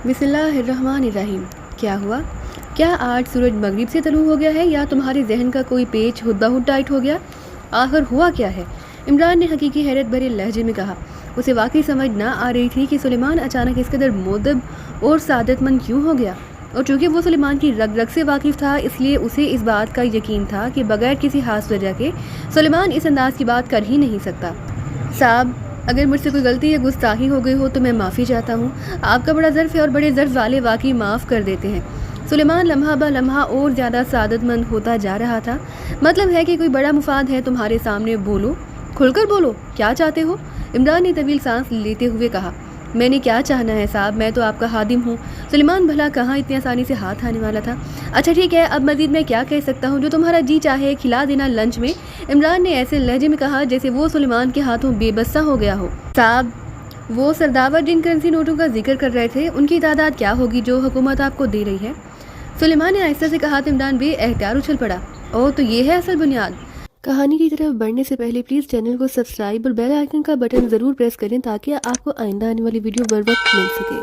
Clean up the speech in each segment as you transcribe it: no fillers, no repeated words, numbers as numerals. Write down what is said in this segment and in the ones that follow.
بسم اللہ الرحمن الرحیم۔ کیا ہوا؟ کیا آج سورج مغرب سے طلوع ہو گیا ہے یا تمہارے ذہن کا کوئی پیچ خود بخود ٹائٹ ہو گیا؟ آخر ہوا کیا ہے؟ عمران نے حقیقی حیرت بھرے لہجے میں کہا۔ اسے واقعی سمجھ نہ آ رہی تھی کہ سلیمان اچانک اس قدر مؤدب اور سعادت مند کیوں ہو گیا، اور چونکہ وہ سلیمان کی رگ رگ سے واقف تھا اس لیے اسے اس بات کا یقین تھا کہ بغیر کسی خاص وجہ کے سلیمان اس انداز کی بات کر ہی نہیں سکتا۔ صاحب، اگر مجھ سے کوئی غلطی یا گستاخی ہو گئی ہو تو میں معافی چاہتا ہوں۔ آپ کا بڑا ظرف ہے اور بڑے ظرف والے واقعی معاف کر دیتے ہیں۔ سلیمان لمحہ بہ لمحہ اور زیادہ سعادت مند ہوتا جا رہا تھا۔ مطلب ہے کہ کوئی بڑا مفاد ہے تمہارے سامنے، بولو، کھل کر بولو، کیا چاہتے ہو؟ عمران نے طویل سانس لیتے ہوئے کہا۔ میں نے کیا چاہنا ہے صاحب، میں تو آپ کا خادم ہوں۔ سلیمان بھلا کہاں اتنی آسانی سے ہاتھ آنے والا تھا۔ اچھا ٹھیک ہے، اب مزید میں کیا کہہ سکتا ہوں؟ جو تمہارا جی چاہے کھلا دینا لنچ میں، عمران نے ایسے لہجے میں کہا جیسے وہ سلیمان کے ہاتھوں بے بسا ہو گیا ہو۔ صاحب، وہ سرداور جن کرنسی نوٹوں کا ذکر کر رہے تھے ان کی تعداد کیا ہوگی جو حکومت آپ کو دے رہی ہے؟ سلیمان نے آہستہ سے کہا تو عمران بے اختیار اچھل پڑا۔ اوہ، تو یہ ہے اصل بنیاد۔ کہانی کی طرف بڑھنے سے پہلے پلیز چینل کو سبسکرائب اور بیل آئیکن کا بٹن ضرور پریس کریں تاکہ آپ کو آئندہ آنے والی ویڈیو بر وقت مل سکے۔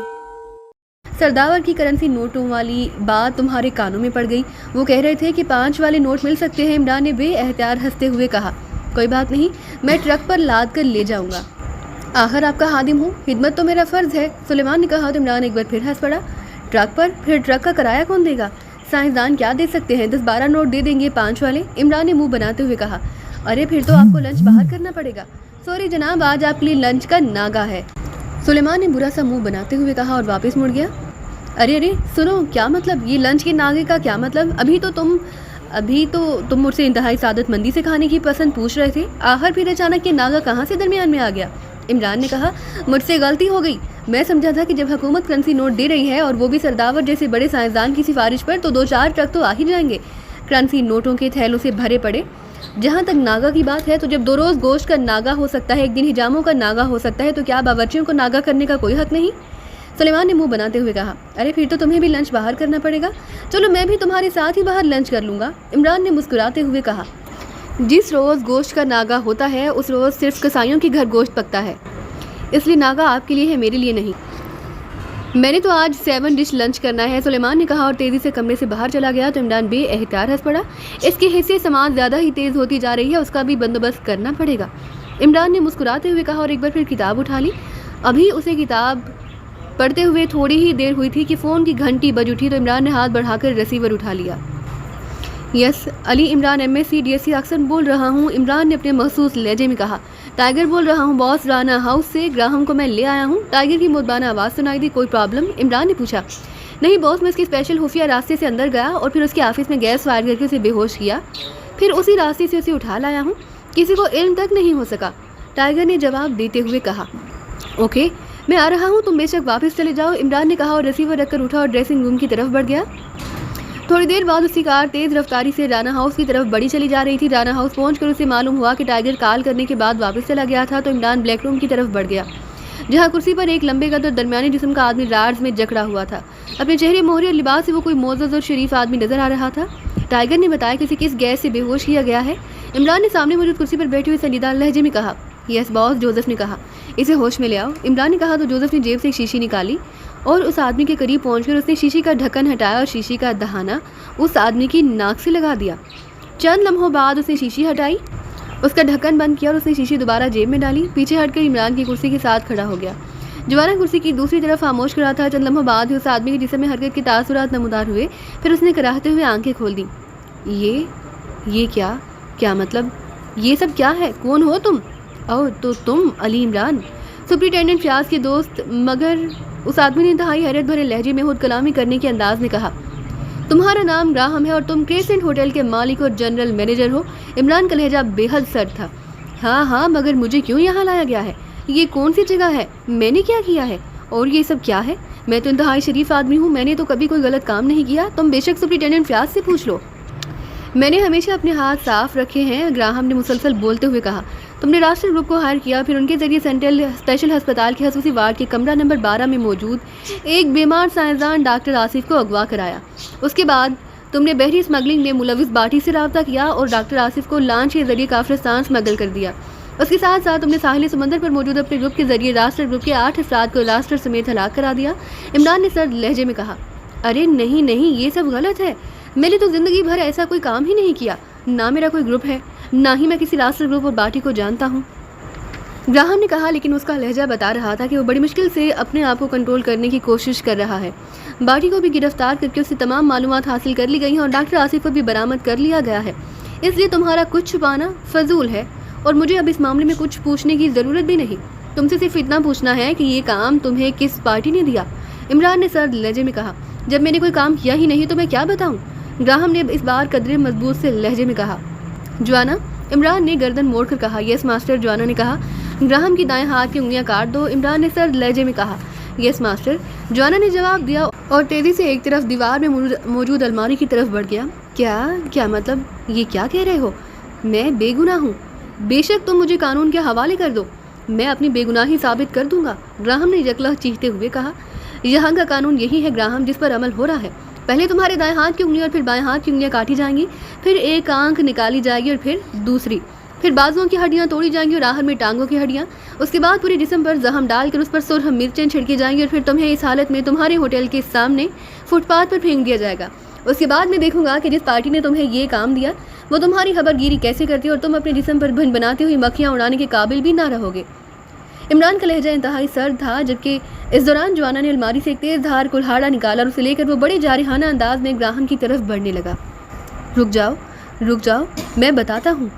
سرداور کی کرنسی نوٹوں والی بات تمہارے کانوں میں پڑ گئی؟ وہ کہہ رہے تھے کہ 5 والے نوٹ مل سکتے ہیں، عمران نے بے اختیار ہنستے ہوئے کہا۔ کوئی بات نہیں، میں ٹرک پر لاد کر لے جاؤں گا، آخر آپ کا خادم ہوں، خدمت تو میرا فرض ہے، سلیمان نے کہا تو عمران ایک بار پھر ہنس پڑا۔ ٹرک پر؟ پھر ٹرک کا کرایہ کون دے گا؟ سائنسدان کیا دے سکتے ہیں، 10-12 نوٹ دے دیں گے 5 والے، عمران نے منہ بناتے ہوئے کہا۔ ارے پھر تو آپ کو لنچ باہر کرنا پڑے گا۔ سوری جناب، آج آپ کے لیے لنچ کا ناغہ ہے، سلیمان نے برا سا منہ بناتے ہوئے کہا اور واپس مڑ گیا۔ ارے سنو، کیا مطلب؟ یہ لنچ کے ناغے کا کیا مطلب؟ ابھی تو تم مجھ سے انتہائی سعادت مندی سے کھانے کی پسند پوچھ رہے تھے، آخر پھر اچانک یہ ناغہ کہاں سے درمیان میں آ گیا؟ عمران نے کہا، مجھ سے غلطی ہو گئی، میں سمجھا تھا کہ جب حکومت کرنسی نوٹ دے رہی ہے اور وہ بھی سرداور جیسے بڑے سائنسدان کی سفارش پر، تو 2-4 ٹرک تو آ ہی جائیں گے کرنسی نوٹوں کے تھیلوں سے بھرے پڑے۔ جہاں تک ناغہ کی بات ہے تو جب 2 روز گوشت کا ناغہ ہو سکتا ہے، ایک دن حجاموں کا ناغہ ہو سکتا ہے، تو کیا باورچیوں کو ناغہ کرنے کا کوئی حق نہیں؟ سلیمان نے منہ بناتے ہوئے کہا۔ ارے پھر تو تمہیں بھی لنچ باہر کرنا پڑے گا، چلو میں بھی تمہارے ساتھ ہی باہر لنچ کر لوں گا، عمران نے مسکراتے ہوئے کہا۔ جس روز گوشت کا ناغہ ہوتا ہے اس روز صرف کسائیوں کے گھر گوشت پکتا ہے، اس لیے ناغہ آپ کے لیے ہے، میرے لیے نہیں۔ میں نے تو آج 7 ڈش لنچ کرنا ہے، سلیمان نے کہا اور تیزی سے کمرے سے باہر چلا گیا تو عمران بے اختیار ہنس پڑا۔ اس کی حصے سماعت زیادہ ہی تیز ہوتی جا رہی ہے، اس کا بھی بندوبست کرنا پڑے گا، عمران نے مسکراتے ہوئے کہا اور ایک بار پھر کتاب اٹھا لی۔ ابھی اسے کتاب پڑھتے ہوئے تھوڑی ہی دیر ہوئی تھی کہ فون کی گھنٹی بج اٹھی تو عمران نے ہاتھ بڑھا کر ریسیور اٹھا لیا۔ یس، علی عمران MSc DSc اکثر بول رہا ہوں، عمران نے اپنے مخصوص لہجے میں کہا۔ ٹائیگر بول رہا ہوں باس، رانا ہاؤس سے گراہم کو میں لے آیا ہوں۔ ٹائیگر کی مدبانہ آواز سنائی دی۔ کوئی پرابلم؟ عمران نے پوچھا۔ نہیں باس، میں اس کے اسپیشل خفیہ راستے سے اندر گیا اور پھر اس کے آفس میں گیس فائر کر کے اسے بے ہوش کیا، پھر اسی راستے سے اسے اٹھا لایا ہوں، کسی کو علم تک نہیں ہو سکا، ٹائیگر نے جواب دیتے ہوئے کہا۔ اوکے، میں آ رہا ہوں، تم بے شک واپس چلے جاؤ، عمران نے کہا اور ریسیور رکھ کر اٹھا اور ڈریسنگ روم کی طرف بڑھ گیا۔ تھوڑی دیر بعد اس کی کار تیز رفتاری سے رانا ہاؤس کی طرف بڑی چلی جا رہی تھی۔ رانا ہاؤس پہنچ کر اسے معلوم ہوا کہ ٹائیگر کال کرنے کے بعد واپس چلا گیا تھا تو عمران بلیک روم کی طرف بڑھ گیا، جہاں کرسی پر ایک لمبے قد اور درمیانی جسم کا آدمی راڈز میں جکڑا ہوا تھا۔ اپنے چہرے مہرے اور لباس سے وہ کوئی معزز اور شریف آدمی نظر آ رہا تھا۔ ٹائیگر نے بتایا کہ اسے کس گیس سے بے ہوش کیا گیا ہے؟ عمران نے سامنے موجود کرسی پر بیٹھے ہوئے سنجیدہ لہجے میں کہا۔ یس باس، جوزف نے کہا۔ اسے ہوش میں لے آؤ، عمران نے کہا تو جوزف نے جیب سے ایک شیشی نکالی اور اس آدمی کے قریب پہنچ کر اس نے شیشی کا ڈھکن ہٹایا اور شیشی کا دہانہ اس آدمی کی ناک سے لگا دیا۔ چند لمحوں بعد اس نے شیشی ہٹائی، اس کا ڈھکن بند کیا اور اس نے شیشی دوبارہ جیب میں ڈالی، پیچھے ہٹ کر عمران کی کرسی کے ساتھ کھڑا ہو گیا۔ جوانا کرسی کی دوسری طرف خاموش کھڑا تھا۔ چند لمحوں بعد ہی اس آدمی کے جسم میں حرکت کے تاثرات نمودار ہوئے، پھر اس نے کراہتے ہوئے آنکھیں کھول دیں۔ یہ کیا مطلب؟ یہ سب کیا ہے؟ کون ہو تم؟ اوہ، تو تم علی عمران، سپرنٹینڈنٹ فیاض کے دوست؟ مگر اس آدمی نے انتہائی حیرت بھرے لہجے میں خود کلامی کرنے کے انداز میں کہا۔ تمہارا نام گراہم ہے اور تم کریسنٹ ہوٹل کے مالک اور جنرل مینیجر ہو؟ عمران کا لہجہ بے حد سرد تھا۔ ہاں، مگر مجھے کیوں یہاں لایا گیا ہے؟ یہ کون سی جگہ ہے؟ میں نے کیا کیا ہے؟ اور یہ سب کیا ہے؟ میں تو انتہائی شریف آدمی ہوں، میں نے تو کبھی کوئی غلط کام نہیں کیا، تم بے شک سپرنٹینڈنٹ فیاض سے پوچھ لو۔ میں نے ہمیشہ اپنے ہاتھ صاف رکھے ہیں، گراہم نے مسلسل بولتے ہوئے کہا۔ تم نے راشٹر گروپ کو ہائر کیا، پھر ان کے ذریعے سینٹرل اسپیشل ہسپتال کے خصوصی وارڈ کے کمرہ نمبر 12 میں موجود ایک بیمار سائنسدان ڈاکٹر آصف کو اغوا کرایا۔ اس کے بعد تم نے بحری اسمگلنگ میں ملوث باٹی سے رابطہ کیا اور ڈاکٹر آصف کو لانچ کے ذریعے کافرستان اسمگل کر دیا۔ اس کے ساتھ ساتھ تم نے ساحل سمندر پر موجود اپنے گروپ کے ذریعے راسٹر گروپ کے 8 افراد کو راسٹر سمیت ہلاک کرا دیا۔ عمران نے سرد لہجے میں کہا، ارے نہیں، یہ سب غلط ہے، میں نے تو زندگی بھر ایسا کوئی کام ہی نہیں کیا، نہ میرا کوئی گروپ ہے، نہ ہی میں کسی راسٹر گروپ اور پارٹی کو جانتا ہوں۔ گراہم نے کہا، لیکن اس کا لہجہ بتا رہا تھا کہ وہ بڑی مشکل سے اپنے آپ کو کنٹرول کرنے کی کوشش کر رہا ہے۔ باٹی کو بھی گرفتار کر کے اس سے تمام معلومات حاصل کر لی گئی ہیں اور ڈاکٹر آصف کو بھی برآمد کر لیا گیا ہے، اس لیے تمہارا کچھ چھپانا فضول ہے اور مجھے اب اس معاملے میں کچھ پوچھنے کی ضرورت بھی نہیں۔ تم سے صرف اتنا پوچھنا ہے کہ یہ کام تمہیں کس پارٹی نے دیا؟ عمران نے سرد لہجے میں کہا، جب میں نے کوئی کام کیا ہی نہیں تو میں کیا بتاؤں؟ گراہم نے اس بار قدرے مضبوط سے لہجے میں کہا۔ جوانا؟ عمران نے گردن موڑ کر کہا۔ یس ماسٹر، جوانا نے کہا۔ گراہم کی دائیں ہاتھ کی انگلیاں کاٹ دو، عمران نے سرد لہجے میں کہا۔ یس ماسٹر، جوانا نے جواب دیا اور تیزی سے ایک طرف دیوار میں موجود الماری کی طرف بڑھ گیا۔ کیا مطلب؟ یہ کیا کہہ رہے ہو؟ میں بے گناہ ہوں، بے شک تم مجھے قانون کے حوالے کر دو، میں اپنی بے گناہی ثابت کر دوں گا، گراہم نے یکلہ چیختے ہوئے کہا۔ یہاں کا قانون یہی ہے گراہم جس پر عمل ہو رہا ہے، پہلے تمہارے دائیں ہاتھ کی انگلیاں اور پھر بائیں ہاتھ کی انگلیاں کاٹی جائیں گی، پھر ایک آنکھ نکالی جائے گی اور پھر دوسری، پھر بازوؤں کی ہڈیاں توڑی جائیں گی اور آخر میں ٹانگوں کی ہڈیاں، اس کے بعد پورے جسم پر زخم ڈال کر اس پر سرخ مرچیں چھڑکی جائیں گی اور پھر تمہیں اس حالت میں تمہارے ہوٹل کے سامنے فٹ پاتھ پر پھینک دیا جائے گا۔ اس کے بعد میں دیکھوں گا کہ جس پارٹی نے تمہیں یہ کام دیا وہ تمہاری خبر گیری کیسے کرتی ہے اور تم اپنے جسم پر بن بناتی ہوئی مکھیاں اڑانے کے قابل بھی نہ رہو گے۔ عمران کا لہجہ انتہائی سرد تھا، جبکہ اس دوران جوانا نے الماری سے ایک تیز دھار کلہاڑا نکالا اور اسے لے کر وہ بڑے جارحانہ انداز میں گراہم کی طرف بڑھنے لگا۔ رک جاؤ، میں بتاتا ہوں،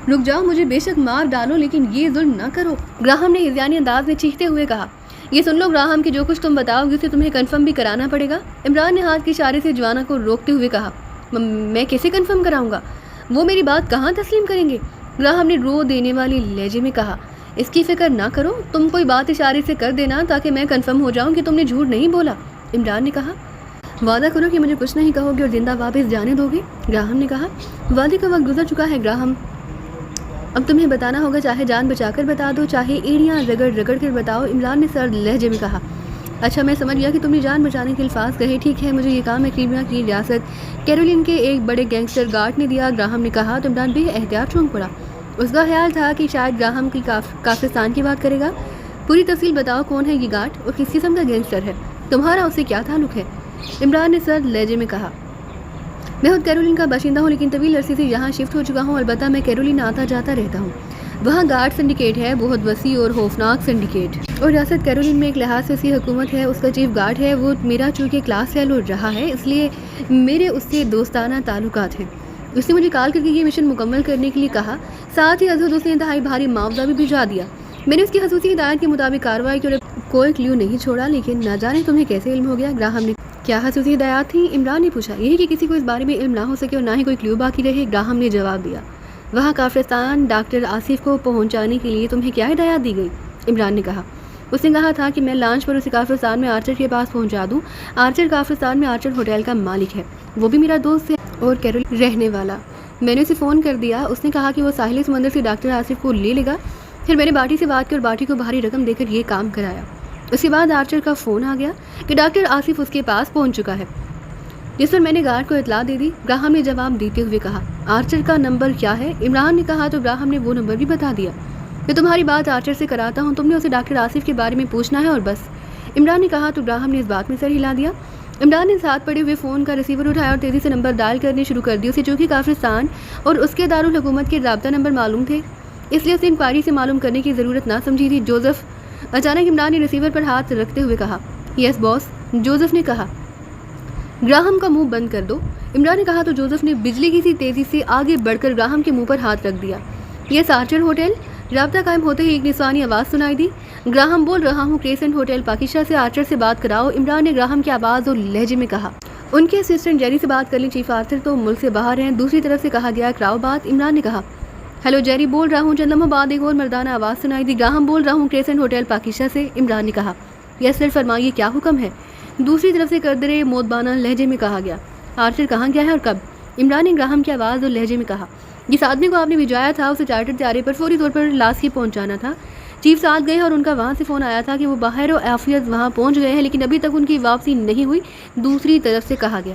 رک جاؤ، مجھے بے شک مار ڈالو لیکن یہ ظلم نہ کرو، گراہم نے ہذیانی انداز میں چیختے ہوئے کہا۔ یہ سن لو گراہم کہ جو کچھ تم بتاؤ گے اسے تمہیں کنفرم بھی کرانا پڑے گا، عمران نے ہاتھ کے اشارے سے جوانا کو روکتے ہوئے کہا۔ میں کیسے کنفرم کراؤں گا؟ وہ میری بات کہاں تسلیم کریں گے؟ گراہم نے رو دینے والے لہجے میں کہا۔ اس کی فکر نہ کرو، تم کوئی بات اشارے سے کر دینا تاکہ میں کنفرم ہو جاؤں کہ تم نے جھوٹ نہیں بولا، عمران نے کہا۔ وعدہ کرو کہ مجھے کچھ نہیں کہو گے اور زندہ واپس جانے دو گے، گراہم نے کہا۔ وعدے کا وقت گزر چکا ہے گراہم، اب تمہیں بتانا ہوگا، چاہے جان بچا کر بتا دو، چاہے ایڑیاں رگڑ کر بتاؤ، عمران نے سرد لہجے میں کہا۔ اچھا، میں سمجھ گیا کہ تم نے جان بچانے کے الفاظ کہے، ٹھیک ہے، مجھے یہ کام کریمیا کی ریاست کیرولین کے ایک بڑے گینگسٹر گارڈ نے دیا، گراہم نے کہا تو عمران بے احتیاط چونک پڑا۔ اس کا خیال تھا کہ شاید گراہم کی کافرستان کی بات کرے گا۔ پوری تفصیل بتاؤ، کون ہے یہ گارڈ اور کس قسم کا گینگسٹر ہے، تمہارا اس سے کیا تعلق ہے، عمران نے سرد لہجے میں کہا۔ میں خود کیرولین کا باشندہ ہوں لیکن طویل عرصے سے یہاں شفٹ ہو چکا ہوں، البتہ میں کیرولین آتا جاتا رہتا ہوں۔ وہاں گارڈ سنڈیکیٹ ہے، بہت وسیع اور خوفناک سنڈیکیٹ، اور ریاست کیرولین میں ایک لحاظ سے اس کی حکومت ہے، اس کا چیف گارڈ ہے، وہ میرا چونکہ کلاس فیلو رہا ہے اس لیے میرے اس سے دوستانہ تعلقات ہیں۔ اس نے مجھے کال کر کے یہ مشن مکمل کرنے کے لیے کہا، ساتھ ہی ازہد اس نے انتہائی بھاری معاوضہ بھی بھجوا دیا۔ میں نے اس کی خصوصی ہدایت کے مطابق کارروائی کی اور کوئی کلیو نہیں چھوڑا، لیکن نہ جانے تمہیں کیسے علم ہو گیا، گراہم نے۔ کیا خصوصی ہدایات تھیں، عمران نے پوچھا۔ یہی کہ کسی کو اس بارے میں علم نہ ہو سکے اور نہ ہی کوئی کلیو باقی رہے، گراہم نے جواب دیا۔ وہاں کافرستان ڈاکٹر آصف کو پہنچانے کے لیے تمہیں کیا ہدایات دی گئی، عمران نے کہا۔ اس نے کہا تھا کہ میں لانچ پر اسے کافرستان میں آرچر کے پاس پہنچا دوں، آرچر کافرستان میں آرچر ہوٹل کا مالک ہے، وہ بھی میرا دوست ہے اور کیرول رہنے والا۔ میں نے اسے فون کر دیا، اس نے کہا کہ وہ ساحل سمندر سے ڈاکٹر آصف کو لے لے گا، پھر میں نے باٹی سے بات کی اور باٹی کو بھاری رقم دے کر یہ کام کرایا۔ اس کے بعد آرچر کا فون آ گیا کہ ڈاکٹر آصف اس کے پاس پہنچ چکا ہے، جس پر میں نے گارڈ کو اطلاع دے دی، گراہم نے جواب دیتے ہوئے کہا۔ آرچر کا نمبر کیا ہے، عمران نے کہا تو گراہم نے وہ نمبر بھی بتا دیا۔ میں تمہاری بات آرچر سے کراتا ہوں، تم نے اسے ڈاکٹر آصف کے بارے میں پوچھنا ہے اور بس، عمران نے کہا تو گراہم نے اس بات میں سر ہلا دیا۔ عمران نے ساتھ پڑے ہوئے فون کا ریسیور اٹھایا اور تیزی سے نمبر ڈائل کرنے شروع کر دی، اسے چونکہ کافرستان اور اس کے دارالحکومت کے رابطہ نمبر معلوم تھے، اس لیے اسے انکوائری سے معلوم کرنے کی ضرورت نہ سمجھی تھی۔ جوزف، اچانک عمران نے ریسیور پر ہاتھ رکھتے ہوئے کہا۔ یس باس، جوزف نے کہا۔ گراہم کا منہ بند کر دو، عمران نے کہا تو جوزف نے بجلی کی سی تیزی سے آگے بڑھ کر گراہم کے منہ پر ہاتھ رکھ دیا۔ یس آرچر ہوٹل، رابطہ قائم ہوتے ہی ایک نسوانی آواز سنائی دی۔ گراہم بول رہا ہوں، کریسنٹ ہوٹل پاکیشہ سے آرچر سے بات کراؤ، عمران نے گراہم کی آواز اور لہجے میں کہا۔ ان کے اسسٹنٹ جیری سے بات کر لیں، چیف آرچر تو ملک سے باہر ہیں، دوسری طرف سے کہا گیا کراؤ بات، عمران نے کہا۔ ہیلو جیری بول رہا ہوں، چند لمحوں بعد ایک اور مردانہ آواز سنائی دی۔ گراہم بول رہا ہوں، کریسنٹ ہوٹل پاکیشہ سے، عمران نے کہا۔ یس سر، فرمائیے کیا حکم ہے، دوسری طرف سے قدرے مودبانہ لہجے میں کہا گیا۔ آرچر کہاں گیا ہے اور کب، عمران نے گراہم کی آواز اور لہجے میں کہا۔ جس آدمی کو آپ نے بھیجایا تھا اسے چارٹر طیارے پر فوری طور پر لاسکی پہنچانا تھا، چیف ساتھ گئے اور ان کا وہاں سے فون آیا تھا کہ وہ باہر و عافیت وہاں پہنچ گئے ہیں، لیکن ابھی تک ان کی واپسی نہیں ہوئی، دوسری طرف سے کہا گیا۔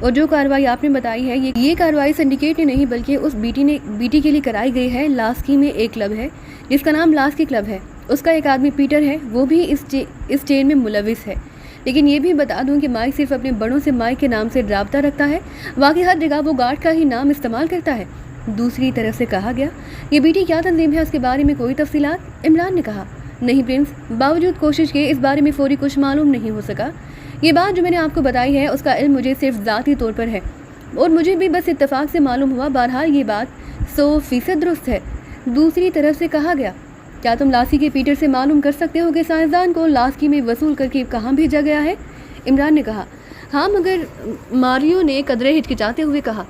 اور جو کارروائی آپ نے بتائی ہے یہ کارروائی سنڈیکیٹ نے نہیں بلکہ اس بیٹی کے لیے کرائی گئی ہے۔ لاسکی میں ایک کلب ہے جس کا نام لاسکی کلب ہے، اس کا ایک آدمی پیٹر ہے، وہ بھی اس چین میں ملوث ہے۔ لیکن یہ بھی بتا دوں کہ مائک صرف اپنے بڑوں سے مائک کے نام سے رابطہ رکھتا ہے، باقی ہر جگہ وہ گارڈ کا ہی نام استعمال کرتا ہے۔ دوسری طرف سے کہا گیا یہ بیٹی کیا تنظیم ہے، اس کے بارے میں کوئی تفصیلات؟ عمران نے کہا نہیں پرنس، باوجود کوشش کے اس بارے میں فوری کچھ معلوم نہیں ہو سکا۔ یہ بات جو میں نے آپ کو بتائی ہے اس کا علم مجھے صرف ذاتی طور پر ہے اور مجھے بھی بس اتفاق سے معلوم ہوا، بہرحال یہ بات 100% درست ہے۔ دوسری طرف سے کہا گیا کیا تم لاسکی کے پیٹر سے معلوم کر سکتے ہو کہ سائنسدان کو لاسکی میں وصول کر کے کہاں بھیجا گیا ہے؟ عمران نے کہا ہاں، مگر ماریو نے قدرے ہچکچاتے ہوئے کہا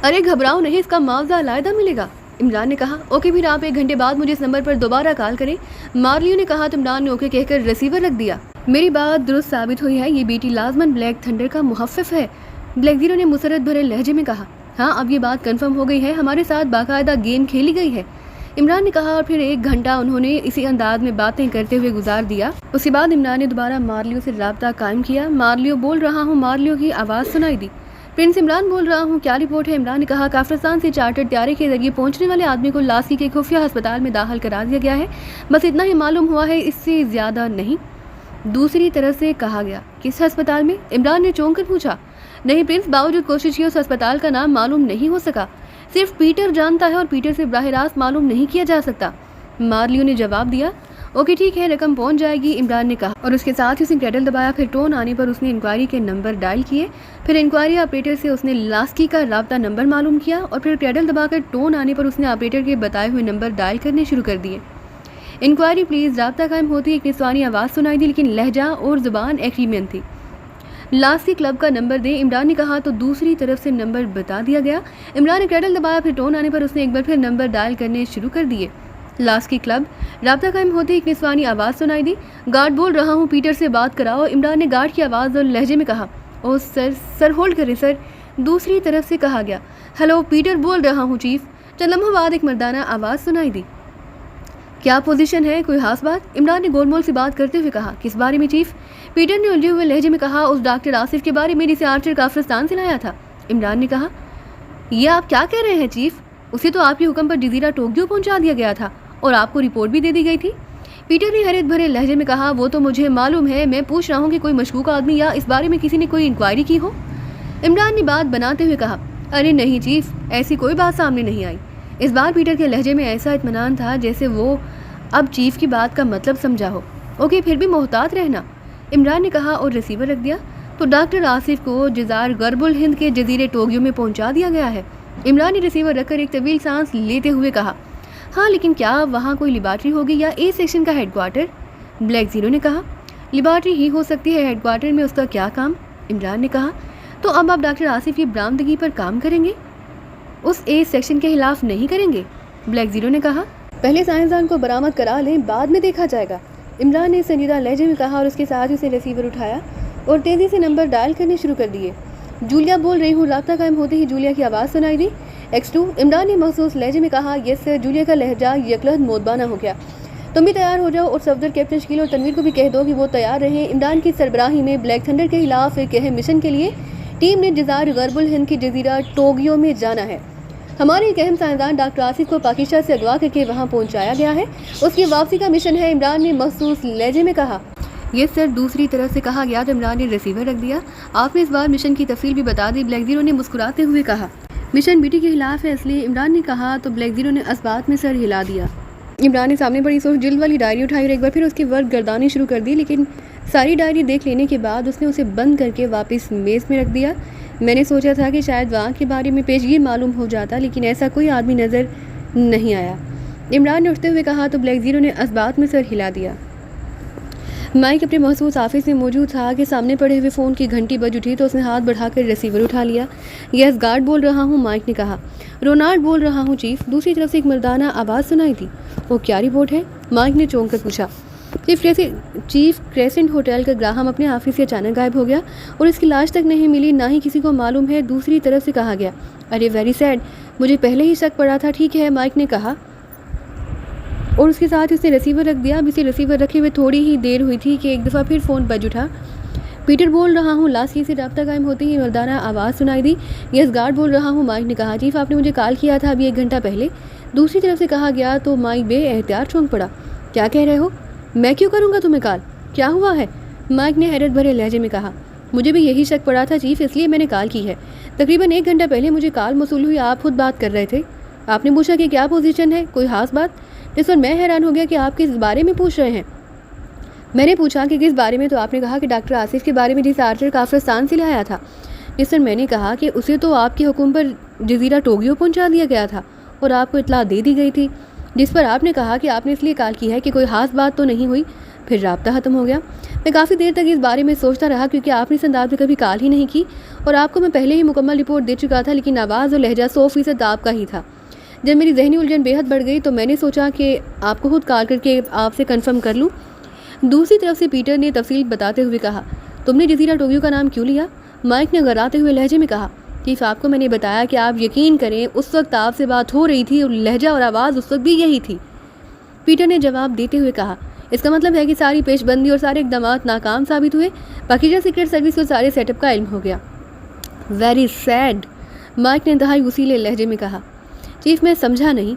ارے گھبراؤ نہیں، اس کا معاوضہ علیحدہ ملے گا۔ عمران نے کہا اوکے، پھر آپ 1 گھنٹے بعد مجھے اس نمبر پر دوبارہ کال کریں۔ مارلیو نے کہا تو عمران نے اوکے کہہ کر ریسیور رکھ دیا۔ میری بات درست ثابت ہوئی ہے، یہ بیٹی لازماً بلیک تھنڈر کا محفظ ہے، بلیک زیرو نے مسرت بھرے لہجے میں کہا۔ ہاں اب یہ بات کنفرم ہو گئی ہے، ہمارے ساتھ باقاعدہ گیم کھیلی گئی ہے، عمران نے کہا، اور پھر 1 گھنٹہ انہوں نے اسی انداز میں باتیں کرتے ہوئے گزار دیا۔ اس کے بعد عمران نے دوبارہ مارلیو سے رابطہ قائم کیا۔ مارلیو بول رہا ہوں، مارلیو کی آواز سنائی دی۔ پرنس عمران بول رہا ہوں، کیا رپورٹ ہے؟ عمران نے کہا کافرستان سے چارٹر طیارے کے ذریعے پہنچنے والے آدمی کو لاسکی کے خفیہ ہسپتال میں داخل کرا دیا گیا ہے، بس اتنا ہی معلوم ہوا ہے، اس سے زیادہ نہیں۔ دوسری طرف سے کہا گیا کس ہسپتال میں؟ عمران نے چونک کر پوچھا۔ نہیں پرنس، باوجود کوشش کی اس ہسپتال کا نام معلوم نہیں ہو سکا، صرف پیٹر جانتا ہے اور پیٹر سے براہ راست معلوم نہیں کیا جا سکتا۔ مارلیو نے جواب دیا اوکے ٹھیک ہے، رقم پہنچ جائے گی، عمران نے کہا، اور اس کے ساتھ ہی اس نے کریڈل دبایا۔ پھر ٹون آنے پر اس نے انکوائری کے نمبر ڈائل کیے، پھر انکوائری آپریٹر سے اس نے لاسکی کا رابطہ نمبر معلوم کیا، اور پھر کریڈل دبا کر ٹون آنے پر اس نے آپریٹر کے بتائے ہوئے نمبر ڈائل کرنے شروع کر دیے۔ انکوائری پلیز، رابطہ قائم ہوتی ایک نسوانی آواز سنائی دی، لیکن لہجہ اور زبان ایکریمین تھی۔ لاسکی کلب کا نمبر دیں، عمران نے کہا، تو دوسری طرف سے نمبر بتا دیا گیا۔ عمران نے کریڈل دبایا، پھر ٹون آنے پر اس نے ایک بار پھر نمبر ڈائل کرنے شروع کر دیے۔ لاسکی کلب، رابطہ قائم ہوتے ایک نسوانی آواز سنائی دی، گارڈ بول رہا ہوں، پیٹر سے بات کراؤ۔ عمران نے گارڈ کی آواز اور لہجے میں کہا او سر ہولڈ کریں سر۔ دوسری طرف سے کہا گیا ہیلو، پیٹر بول رہا ہوں چیف۔ چند لمحوں بعد ایک مردانہ آواز سنائی دی، کیا پوزیشن ہے، کوئی خاص بات؟ عمران نے گول مول سے بات کرتے ہوئے کہا کس بارے میں چیف؟ پیٹر نے الجھے ہوئے لہجے میں کہا اس ڈاکٹر آصف کے بارے میں جسے آرچر کافرستان سے لایا تھا۔ عمران نے کہا یہ آپ کیا کہہ رہے ہیں چیف؟ اسے تو آپ کے حکم پر جزیرہ ٹوکیو پہنچا دیا گیا تھا اور آپ کو رپورٹ بھی دے دی گئی تھی۔ پیٹر نے حیرت بھرے لہجے میں کہا وہ تو مجھے معلوم ہے، میں پوچھ رہا ہوں کہ کوئی مشکوک آدمی یا اس بارے میں کسی نے کوئی انکوائری کی ہو؟ عمران نے بات بناتے ہوئے کہا ارے نہیں چیف، ایسی کوئی بات سامنے نہیں آئی۔ اس بار پیٹر کے لہجے میں ایسا اطمینان تھا جیسے وہ اب چیف کی بات کا مطلب سمجھا ہو۔ اوکے پھر بھی محتاط رہنا، عمران نے کہا اور ریسیور رکھ دیا۔ تو ڈاکٹر آصف کو جزائر غرب الہند کے جزیرے ٹوکیو میں پہنچا دیا گیا ہے۔ عمران نے ریسیور رکھ کر ایک طویل سانس لیتے ہوئے کہا ہاں، لیکن کیا وہاں کوئی لیبارٹری ہوگی یا اے سیکشن کا ہیڈ کوارٹر؟ بلیک زیرو نے کہا لیبارٹری ہی ہو سکتی ہے، ہیڈ کوارٹر میں اس کا کیا کام؟ عمران نے کہا تو اب آپ ڈاکٹر آصف کی برآمدگی پر کام کریں گے، اس اے سیکشن کے خلاف نہیں کریں گے؟ بلیک زیرو نے کہا پہلے سائنسدان کو برآمد کرا لیں، بعد میں دیکھا جائے گا، عمران نے سنجیدہ لہجے میں کہا، اور اس کے ساتھ اسے ریسیور اٹھایا اور تیزی سے نمبر ڈائل کرنے شروع کر دیے۔ جولیا بول رہی ہوں، رابطہ قائم ہوتے ہی جولیا کی آواز سنائی دی۔ X2، عمران نے مخصوص لہجے میں کہا یس سر۔ جولیا کا لہجہ یکلہت مودبانہ ہو گیا۔ تم بھی تیار ہو جاؤ اور صفدر کیپٹن شکیل اور تنویر کو بھی کہہ دو کہ وہ تیار رہیں۔ عمران کی سربراہی میں بلیک تھنڈر کے خلاف ایک اہم مشن کے لیے ٹیم نے جزائر غرب الہند کی جزیرہ ٹوکیو میں جانا ہے۔ ہمارے ایک اہم سائنسدان ڈاکٹر آصف کو پاکستان سے اغوا کر کے وہاں پہنچایا گیا ہے، اس کی واپسی کا مشن ہے، عمران نے مخصوص لہجے میں کہا۔ یس سر، دوسری طرف سے کہا گیا تو عمران نے ریسیور رکھ دیا۔ آپ نے اس بار مشن کی تفصیل بھی بتا دی، بلیک زیرو نے مسکراتے ہوئے کہا۔ مشن بیٹی کے خلاف ہے، اس لیے عمران نے کہا تو بلیک زیرو نے اسبات میں سر ہلا دیا۔ عمران نے سامنے پڑی سرخ جلد والی ڈائری اٹھائی اور ایک بار پھر اس کی ورق گردانی شروع کر دی، لیکن ساری ڈائری دیکھ لینے کے بعد اس نے اسے بند کر کے واپس میز میں رکھ دیا۔ میں نے سوچا تھا کہ شاید وہاں کے بارے میں پیشگی معلوم ہو جاتا، لیکن ایسا کوئی آدمی نظر نہیں آیا، عمران نے اٹھتے ہوئے کہا تو بلیک زیرو نے اسبات میں سر ہلا دیا۔ مائک اپنے محسوس آفس میں موجود تھا کہ سامنے پڑے ہوئے فون کی گھنٹی بج اٹھی تو اس نے ہاتھ بڑھا کر ریسیور اٹھا لیا۔ یس گارڈ بول رہا ہوں، مائک نے کہا۔ رونالڈ بول رہا ہوں چیف، دوسری طرف سے ایک مردانہ آواز سنائی تھی۔ وہ کیا رپورٹ ہے؟ مائک نے چونک کر پوچھا۔ چیف کریسنٹ ہوٹل کا گراہم اپنے آفس سے اچانک غائب ہو گیا اور اس کی لاش تک نہیں ملی، نہ ہی کسی کو معلوم ہے، دوسری طرف سے کہا گیا۔ ارے ویری سیڈ، مجھے پہلے ہی شک پڑا تھا۔ ٹھیک ہے، مائک نے کہا اور اس کے ساتھ اس نے ریسیور رکھ دیا۔ اب اسے ریسیور رکھے ہوئے تھوڑی ہی دیر ہوئی تھی کہ ایک دفعہ پھر فون بج اٹھا۔ پیٹر بول رہا ہوں، لاسکی سے رابطہ قائم ہوتے ہی مردانہ آواز سنائی دی۔ یس گارڈ بول رہا ہوں، مائک نے کہا۔ چیف آپ نے مجھے کال کیا تھا ابھی 1 گھنٹہ پہلے، دوسری طرف سے کہا گیا تو مائک بے احتیاط چونک پڑا۔ کیا کہہ رہے ہو؟ میں کیوں کروں گا تمہیں کال؟ کیا ہوا ہے؟ مائک نے حیرت بھرے لہجے میں کہا۔ مجھے بھی یہی شک پڑا تھا چیف، اس لیے میں نے کال کی ہے۔ تقریباً 1 گھنٹہ پہلے مجھے کال موصول ہوئی، آپ خود بات کر رہے تھے۔ آپ نے پوچھا کہ کیا پوزیشن ہے، کوئی خاص بات؟ جس پر میں حیران ہو گیا کہ آپ کس بارے میں پوچھ رہے ہیں۔ میں نے پوچھا کہ کس بارے میں، تو آپ نے کہا کہ ڈاکٹر آصف کے بارے میں، جس آرچر کافرستان سے لایا تھا۔ جس پر میں نے کہا کہ اسے تو آپ کے حکم پر جزیرہ ٹوگیو پہنچا دیا گیا تھا اور آپ کو اطلاع دے دی گئی تھی۔ جس پر آپ نے کہا کہ آپ نے اس لیے کال کی ہے کہ کوئی خاص بات تو نہیں ہوئی۔ پھر رابطہ ختم ہو گیا۔ میں کافی دیر تک اس بارے میں سوچتا رہا کیونکہ آپ نے اس انداز میں کبھی کال ہی نہیں کی اور آپ کو میں پہلے ہی مکمل رپورٹ دے چکا تھا، لیکن آواز اور لہجہ 100% آپ کا ہی تھا۔ جب میری ذہنی الجھن بے حد بڑھ گئی تو میں نے سوچا کہ آپ کو خود کال کر کے آپ سے کنفرم کر لوں۔ دوسری طرف سے پیٹر نے تفصیل بتاتے ہوئے کہا، تم نے جزیرہ ٹوگیو کا نام کیوں لیا؟ مائک نے غراتے ہوئے لہجے میں کہا، چیف آپ کو میں نے بتایا کہ آپ یقین کریں اس وقت آپ سے بات ہو رہی تھی اور لہجہ اور آواز اس وقت بھی یہی تھی۔ پیٹر نے جواب دیتے ہوئے کہا، اس کا مطلب ہے کہ ساری پیش بندی اور سارے اقدامات ناکام ثابت ہوئے، پاکیزہ سیکرٹ سروس کو سارے سیٹ اپ کا علم ہو گیا۔ ویری سیڈ، مائک نے انتہائی وسیلے لہجے میں کہا۔ چیف میں سمجھا نہیں۔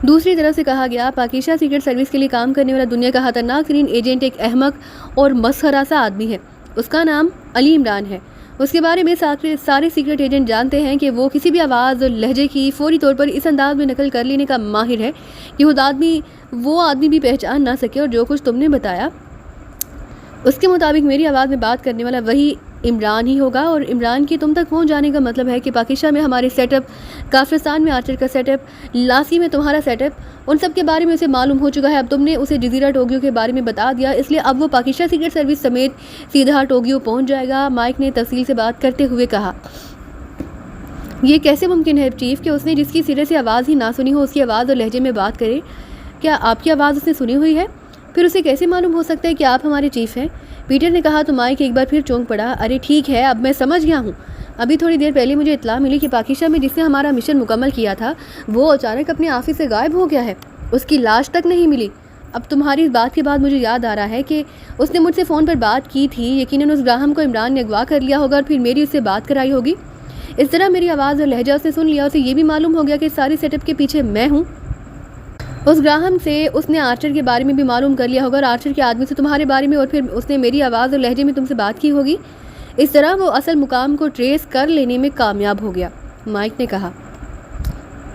دوسری طرف سے کہا گیا، پاکیزہ سیکرٹ سروس کے لیے کام کرنے والا دنیا کا خطرناک ترین ایجنٹ ایک احمق اور مسخرہ سا آدمی ہے۔ اس کا نام علی عمران ہے۔ اس کے بارے میں سارے سیکرٹ ایجنٹ جانتے ہیں کہ وہ کسی بھی آواز اور لہجے کی فوری طور پر اس انداز میں نقل کر لینے کا ماہر ہے کہ وہ آدمی بھی پہچان نہ سکے، اور جو کچھ تم نے بتایا اس کے مطابق میری آواز میں بات کرنے والا وہی عمران ہی ہوگا، اور عمران کی تم تک پہنچ جانے کا مطلب ہے کہ پاکستان میں ہمارے سیٹ اپ، کافرستان میں آرچر کا سیٹ اپ، لاسی میں تمہارا سیٹ اپ، ان سب کے بارے میں اسے معلوم ہو چکا ہے۔ اب تم نے اسے جزیرہ ٹوگیو کے بارے میں بتا دیا، اس لیے اب وہ پاکستان سیکرٹ سروس سمیت سیدھا ٹوگیو پہنچ جائے گا۔ مائک نے تفصیل سے بات کرتے ہوئے کہا، یہ کیسے ممکن ہے چیف کہ اس نے جس کی سرے سے آواز ہی نہ سنی ہو اس کی آواز اور لہجے میں بات کرے؟ کیا آپ کی آواز اس نے سنی ہوئی ہے؟ پھر اسے کیسے معلوم ہو سکتا ہے کہ آپ ہمارے چیف ہیں؟ پیٹر نے کہا تو مائک ایک بار پھر چونک پڑا۔ ارے ٹھیک ہے، اب میں سمجھ گیا ہوں۔ ابھی تھوڑی دیر پہلے مجھے اطلاع ملی کہ پاکستان میں جس نے ہمارا مشن مکمل کیا تھا وہ اچانک اپنے آفس سے غائب ہو گیا ہے، اس کی لاش تک نہیں ملی۔ اب تمہاری اس بات کے بعد مجھے یاد آ رہا ہے کہ اس نے مجھ سے فون پر بات کی تھی، یقیناً اس گراہم کو عمران نے اغوا کر لیا ہوگا اور پھر میری اس سے بات کرائی ہوگی۔ اس طرح میری آواز اور لہجہ اس نے سن لیا، اسے یہ بھی معلوم ہو گیا کہ ساری سیٹ اپ کے پیچھے میں ہوں۔ اس گراہم سے اس نے آرچر کے بارے میں بھی معلوم کر لیا ہوگا اور آرچر کے آدمی سے تمہارے بارے میں، اور پھر اس نے میری آواز اور لہجے میں تم سے بات کی ہوگی۔ اس طرح وہ اصل مقام کو ٹریس کر لینے میں کامیاب ہو گیا۔ مائک نے کہا،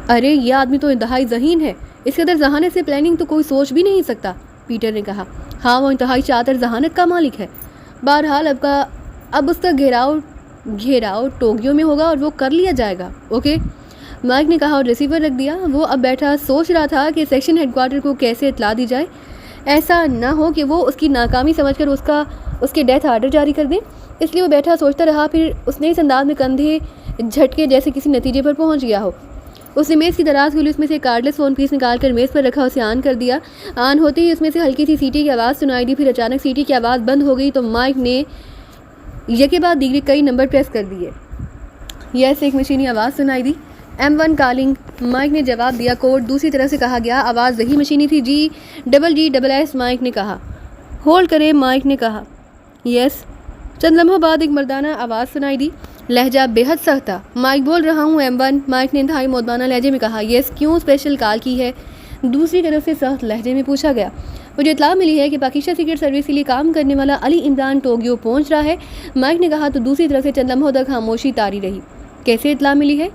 ارے یہ آدمی تو انتہائی ذہین ہے، اس قدر ذہانت سے پلاننگ تو کوئی سوچ بھی نہیں سکتا۔ پیٹر نے کہا، ہاں وہ انتہائی چاتر ذہانت کا مالک ہے۔ بہرحال اب اس کا گھیراؤ ٹوگیو میں ہوگا اور وہ کر لیا جائے گا، اوکے؟ مائک نے کہا اور ریسیور رکھ دیا۔ وہ اب بیٹھا سوچ رہا تھا کہ سیکشن ہیڈ کوارٹر کو کیسے اطلاع دی جائے، ایسا نہ ہو کہ وہ اس کی ناکامی سمجھ کر اس کے ڈیتھ آرڈر جاری کر دیں۔ اس لیے وہ بیٹھا سوچتا رہا، پھر اس نے اس انداز میں کندھے جھٹکے جیسے کسی نتیجے پر پہنچ گیا ہو۔ اس نے میز کی دراز کھولی، اس میں سے کارڈلیس فون پیس نکال کر میز پر رکھا، اسے آن کر دیا۔ آن ہوتے ہی اس میں سے ہلکی سی سیٹی کی آواز سنائی دی، پھر اچانک سیٹی کی آواز بند ہو گئی تو مائک نے یکے بعد دیگرے کئی نمبر پریس کر دیے۔ یس، ایک مشینی آواز سنائی دی، M1 کالنگ۔ مائک نے جواب دیا، کوڈ۔ دوسری طرف سے کہا گیا، آواز وہی مشینی تھی، GGSS۔ مائک نے کہا، ہولڈ کرے۔ مائک نے کہا، یس۔ چند لمحوں بعد ایک مردانہ آواز سنائی دی، لہجہ بے حد سخت تھا۔ مائک بول رہا ہوں، M1۔ مائک نے انتہائی مودبانہ لہجے میں کہا، یس۔ کیوں اسپیشل کال کی ہے؟ دوسری طرف سے سخت لہجے میں پوچھا گیا۔ مجھے اطلاع ملی ہے کہ پاکستان سیکرٹ سروس کے لیے کام کرنے والا علی عمران ٹوگیو پہنچ رہا ہے۔ مائک نے کہا تو دوسری طرف سے چند لمحوں تک خاموشی طاری رہی۔ کیسے اطلاع ملی ہے؟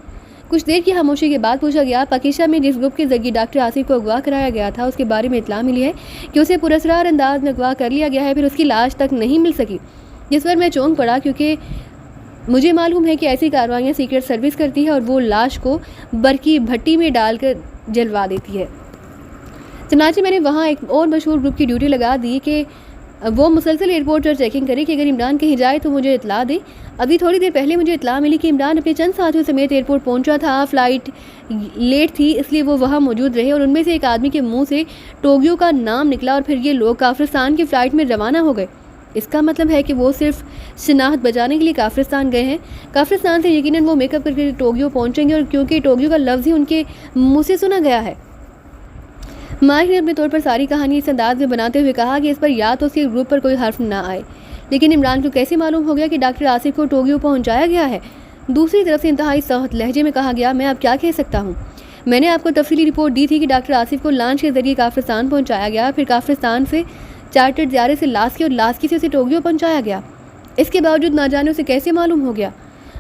کچھ دیر کی خاموشی کے بعد پوچھا گیا، پاکستان میں جس گروپ کے ذریعے ڈاکٹر آصف کو اغوا کرایا گیا تھا اس کے بارے میں اطلاع ملی ہے کہ اسے پراسرار انداز میں اغوا کر لیا گیا ہے، پھر اس کی لاش تک نہیں مل سکی۔ جس پر میں چونک پڑا کیونکہ مجھے معلوم ہے کہ ایسی کارروائیاں سیکرٹ سروس کرتی ہے اور وہ لاش کو برقی بھٹی میں ڈال کر جلوا دیتی ہے۔ چنانچہ میں نے وہاں ایک اور مشہور گروپ کی ڈیوٹی لگا دی کہ وہ مسلسل ایئرپورٹ پر چیکنگ کرے کہ اگر عمران کہیں جائے تو مجھے اطلاع دے۔ ابھی تھوڑی دیر پہلے مجھے اطلاع ملی کہ عمران اپنے چند ساتھیوں سمیت ایئرپورٹ پہنچا تھا۔ فلائٹ لیٹ تھی اس لیے وہ وہاں موجود رہے اور ان میں سے ایک آدمی کے منہ سے ٹوگیو کا نام نکلا اور پھر یہ لوگ کافرستان کی فلائٹ میں روانہ ہو گئے۔ اس کا مطلب ہے کہ وہ صرف شناخت بچانے کے لیے کافرستان گئے ہیں۔ کافرستان سے یقیناً وہ میک اپ کر کے ٹوگیو پہنچیں گے، اور کیونکہ ٹوگیو کا لفظ ہی ان کے منہ سے سنا گیا ہے۔ مائک نے اپنے طور پر ساری کہانی اس انداز میں بناتے ہوئے کہا کہ اس پر یا تو اس کے گروپ پر کوئی حرف نہ آئے، لیکن عمران کو کیسے معلوم ہو گیا کہ ڈاکٹر آصف کو ٹوکیو پہنچایا گیا ہے؟ دوسری طرف سے انتہائی سخت لہجے میں کہا گیا، میں اب کیا کہہ سکتا ہوں؟ میں نے آپ کو تفصیلی رپورٹ دی تھی کہ ڈاکٹر آصف کو لانچ کے ذریعے کافرستان پہنچایا گیا، پھر کافرستان سے چارٹر طیارے سے لاسکی اور لاسکی سے اسے ٹوکیو پہنچایا گیا۔ اس کے باوجود نہ جانے اسے کیسے معلوم ہو گیا؟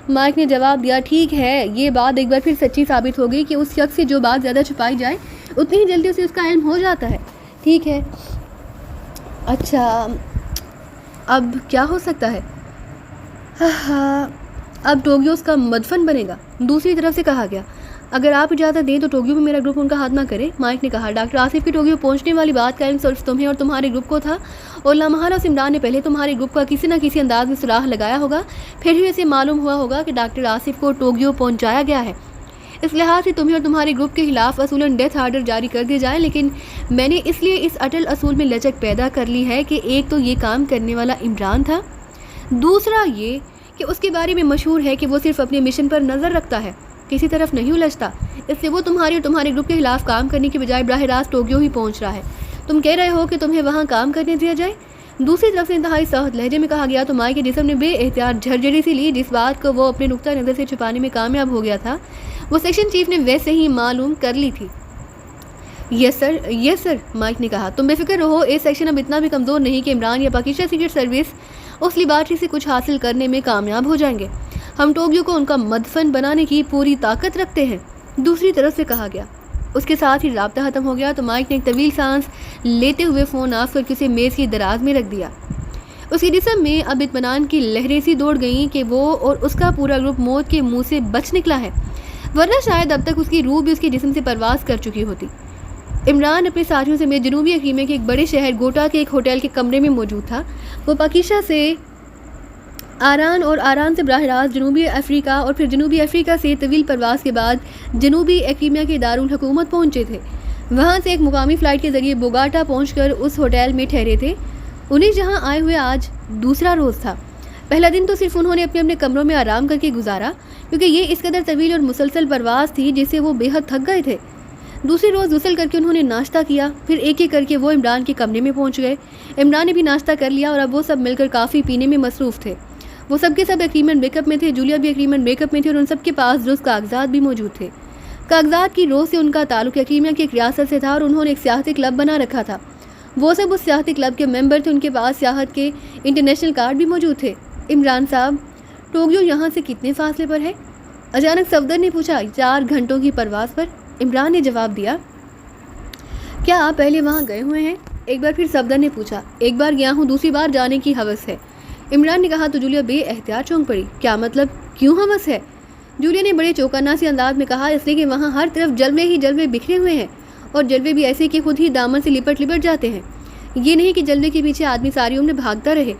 مائک نے جواب دیا، ٹھیک ہے، یہ بات ایک بار پھر سچی ثابت ہو گئی کہ اس شخص سے جو بات زیادہ چھپائی جائے اتنی ہی جلدی اسے اس کا علم ہو جاتا ہے۔ ٹھیک ہے، اچھا اب کیا ہو سکتا ہے؟ اب ٹوکیو اس کا مدفن بنے گا۔ دوسری طرف سے کہا گیا، اگر آپ اجازت دیں تو ٹوکیو میں میرا گروپ ان کا خاتمہ کرے۔ مائک نے کہا، ڈاکٹر آصف کے ٹوکیو پہنچنے والی بات کا علم صرف تمہیں اور تمہارے گروپ کو تھا، اور لامحالہ اس عمران نے پہلے تمہارے گروپ کا کسی نہ کسی انداز میں سراغ لگایا ہوگا، پھر ہی اسے معلوم ہوا ہوگا کہ ڈاکٹر آصف کو ٹوکیو پہنچایا گیا ہے۔ اس لحاظ سے تمہیں اور تمہارے گروپ کے خلاف اصولاً ڈیتھ آرڈر جاری کر دیا جائے، لیکن میں نے اس لیے اس اٹل اصول میں لچک پیدا کر لی ہے کہ ایک تو یہ کام کرنے والا عمران تھا، دوسرا یہ کہ اس کے بارے میں مشہور ہے کہ وہ صرف اپنے مشن پر نظر رکھتا ہے، کسی طرف نہیں الجھتا، اس لیے وہ تمہاری اور تمہارے گروپ کے خلاف کام کرنے کی بجائے براہ راست ٹوکیو ہی پہنچ رہا ہے۔ تم کہہ رہے ہو کہ تمہیں وہاں کام کرنے دیا جائے؟ دوسری طرف سے انتہائی سخت لہجے میں کہا گیا تو مائی کے جسم نے بے احتیاط جھرجھری سی لی۔ جس بات کو وہ اپنے نقطہ نظر سے چھپانے میں کامیاب ہو گیا تھا وہ سیکشن چیف نے ویسے ہی معلوم کر لی تھی۔ یس سر، مائک نے کہا، تم بے فکر رہو، اے سیکشن اب اتنا بھی کمزور نہیں کہ عمران یا پاکستان سیکرٹ سروس اس لیبارٹری سے کچھ حاصل کرنے میں کامیاب ہو جائیں گے۔ ہم ٹوکیو کو ان کا مدفن بنانے کی پوری طاقت رکھتے ہیں۔ دوسری طرف سے کہا گیا۔ اس کے ساتھ ہی رابطہ ختم ہو گیا تو مائک نے ایک طویل سانس لیتے ہوئے فون آف کر کے اسے میز کی دراز میں رکھ دیا۔ اس کے جسم میں اب اطمینان کی لہریں سی دوڑ گئیں کہ وہ اور اس کا پورا گروپ موت کے منہ سے بچ نکلا ہے، ورنہ شاید اب تک اس کی روح بھی اس کے جسم سے پرواز کر چکی ہوتی۔ عمران اپنے ساتھیوں سمیت جنوبی افریقہ کے ایک بڑے شہر گوٹا کے ایک ہوٹل کے کمرے میں موجود تھا۔ وہ پاکیشا سے آران سے براہ راست جنوبی افریقہ اور پھر جنوبی افریقہ سے طویل پرواز کے بعد جنوبی افریقہ کے دارالحکومت پہنچے تھے۔ وہاں سے ایک مقامی فلائٹ کے ذریعے بوگاٹا پہنچ کر اس ہوٹل میں ٹھہرے تھے۔ انہیں جہاں آئے ہوئے آج دوسرا روز تھا۔ پہلا دن تو صرف انہوں نے اپنے اپنے کمروں میں آرام کر کے گزارا، کیونکہ یہ اس قدر طویل اور مسلسل پرواز تھی جس سے وہ بے حد تھک گئے تھے۔ دوسری روز غسل کر کے انہوں نے ناشتہ کیا، پھر ایک ایک کر کے وہ عمران کے کمرے میں پہنچ گئے۔ عمران نے بھی ناشتہ کر لیا اور اب وہ سب مل کر کافی پینے میں مصروف تھے۔ وہ سب کے سب ایگریمنٹ بیک اپ میں تھے، جولیا بھی ایگریمنٹ بیک اپ میں تھی اور ان سب کے پاس درست کاغذات بھی موجود تھے۔ کاغذات کی رو سے ان کا تعلق ایگریمیا کی ایک ریاست سے تھا اور انہوں نے ایک سیاحتی کلب بنا رکھا تھا۔ وہ سب اس سیاحتی کلب کے ممبر تھے، ان کے پاس سیاحت کے انٹرنیشنل کارڈ بھی موجود تھے۔ عمران صاحب، ٹوکیو یہاں سے کتنے فاصلے پر ہے؟ اچانک صفدر نے پوچھا۔ 4 گھنٹوں کی پرواز پر، عمران نے جواب دیا۔ کیا آپ پہلے وہاں گئے ہوئے ہیں؟ ایک بار پھر صفدر نے پوچھا۔ ایک بار گیا ہوں، دوسری بار جانے کی ہوس ہے، عمران نے کہا تو جولیا بے احتیاط چونک پڑی۔ کیا مطلب، کیوں ہوس ہے؟ جولیا نے بڑے چوکنا سے انداز میں کہا، اس لیے کہ وہاں ہر طرف جلوے ہی جلوے بکھرے ہوئے ہیں، اور جلوے بھی ایسے کہ خود ہی دامن سے لپٹ جاتے ہیں، یہ نہیں کہ جلوے کے پیچھے آدمی ساری عمر بھاگتا رہے،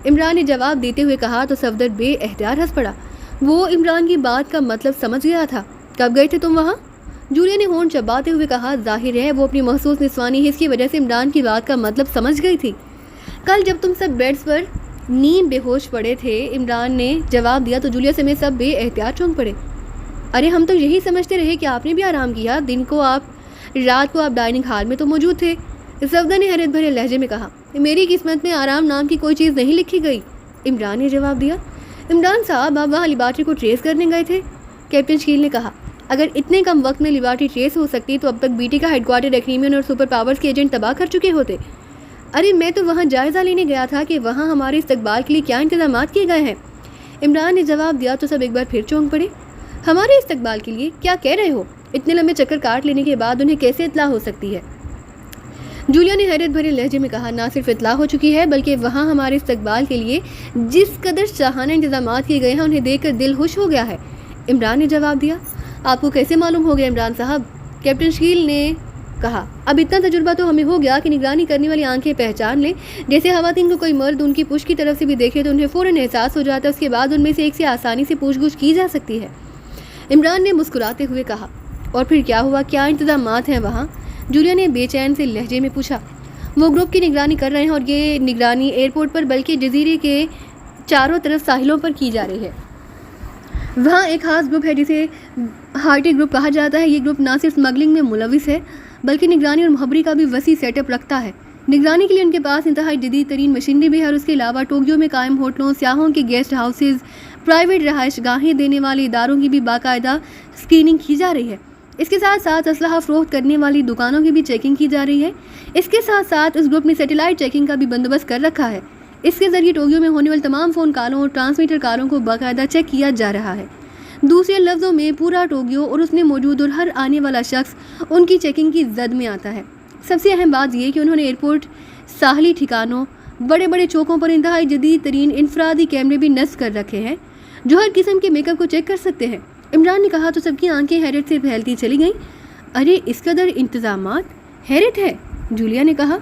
عمران نے جواب دیتے ہوئے کہا تو صفدر بے احتیاط ہنس پڑا۔ وہ عمران کی بات کا مطلب سمجھ گیا تھا۔ کب گئے تھے تم وہاں؟ جولیا نے ہونٹ چباتے ہوئے کہا۔ ظاہر ہے وہ اپنی محسوس نسوانی حس کی وجہ سے عمران کی بات کا مطلب سمجھ گئی تھی۔ کل جب تم سب بیڈز پر نیند بے ہوش پڑے تھے، عمران نے جواب دیا تو جولیا سمیت سب بے احتیاط چونک پڑے۔ ارے ہم تو یہی سمجھتے رہے کہ آپ نے بھی آرام کیا، رات کو آپ ڈائننگ ہال میں تو موجود تھے، صفدر نے حیرت بھرے لہجے میں کہا۔ میری قسمت میں آرام نام کی کوئی چیز نہیں لکھی گئی، عمران نے جواب دیا۔ عمران صاحب، آپ وہاں لیبارٹری کو ٹریس کرنے گئے تھے؟ کیپٹن شکیل نے کہا۔ اگر اتنے کم وقت میں لیبارٹری ٹریس ہو سکتی تو اب تک بیٹی کا ہیڈ کوارٹر ایکریمین اور سپر پاورز کے ایجنٹ تباہ کر چکے ہوتے۔ ارے میں تو وہاں جائزہ لینے گیا تھا کہ وہاں ہمارے استقبال کے لیے کیا انتظامات کیے گئے ہیں، عمران نے جواب دیا تو سب ایک بار پھر چونک پڑے۔ ہمارے استقبال کے لیے کیا کہہ رہے ہو؟ اتنے لمبے چکر کاٹ لینے کے بعد انہیں کیسے اطلاع ہو سکتی ہے؟ جولیا نے حیرت بھرے لہجے میں کہا۔ نہ صرف اطلاع ہو چکی ہے بلکہ وہاں ہمارے استقبال کے لیے جس قدر شاہانہ انتظامات کیے گئے ہیں انہیں دیکھ کر دل خوش ہو گیا ہے، عمران نے جواب دیا۔ آپ کو کیسے معلوم ہو گیا عمران صاحب؟ کیپٹن شکیل نے کہا۔ اب اتنا تجربہ تو ہمیں ہو گیا کہ نگرانی کرنے والی آنکھیں پہچان لیں، جیسے خواتین کو کوئی مرد ان کی پشت کی طرف سے بھی دیکھے تو انہیں فوراً احساس ہو جاتا ہے، اس کے بعد ان میں سے ایک سے آسانی سے پوچھ گچھ کی جا سکتی ہے، عمران نے مسکراتے ہوئے کہا۔ اور پھر کیا ہوا، کیا انتظامات ہیں وہاں؟ جولیا نے بے چین سے لہجے میں پوچھا۔ وہ گروپ کی نگرانی کر رہے ہیں اور یہ نگرانی ایئرپورٹ پر بلکہ جزیرے کے چاروں طرف ساحلوں پر کی جا رہی ہے۔ وہاں ایک خاص گروپ ہے جسے ہارٹی گروپ کہا جاتا ہے۔ یہ گروپ نہ صرف اسمگلنگ میں ملوث ہے بلکہ نگرانی اور مخبری کا بھی وسیع سیٹ اپ رکھتا ہے۔ نگرانی کے لیے ان کے پاس انتہائی جدید ترین مشینری بھی ہے، اور اس کے علاوہ ٹوکیو میں قائم ہوٹلوں، سیاحوں کے گیسٹ ہاؤسز، پرائیویٹ رہائش گاہیں دینے والے اداروں کی بھی باقاعدہ اسکریننگ کی جا رہی ہے۔ اس کے ساتھ ساتھ اسلحہ فروخت کرنے والی دکانوں کی بھی چیکنگ کی جا رہی ہے۔ اس کے ساتھ ساتھ اس گروپ نے سیٹلائٹ چیکنگ کا بھی بندوبست کر رکھا ہے۔ اس کے ذریعے ٹوکیو میں ہونے والے تمام فون کالوں اور ٹرانسمیٹر کالوں کو باقاعدہ چیک کیا جا رہا ہے۔ دوسرے لفظوں میں پورا ٹوکیو اور اس میں موجود اور ہر آنے والا شخص ان کی چیکنگ کی زد میں آتا ہے۔ سب سے اہم بات یہ کہ انہوں نے ایئرپورٹ، ساحلی ٹھکانوں، بڑے بڑے چوکوں پر انتہائی جدید ترین انفرادی کیمرے بھی نصب کر رکھے ہیں جو ہر قسم کے میک اپ کو چیک کر سکتے ہیں۔ عمران نے کہا تو سب کی آنکھیں حیرت سے پھیلتی چلی گئیں۔ ارے اس قدر انتظامات، حیرت ہے، جولیا نے کہا۔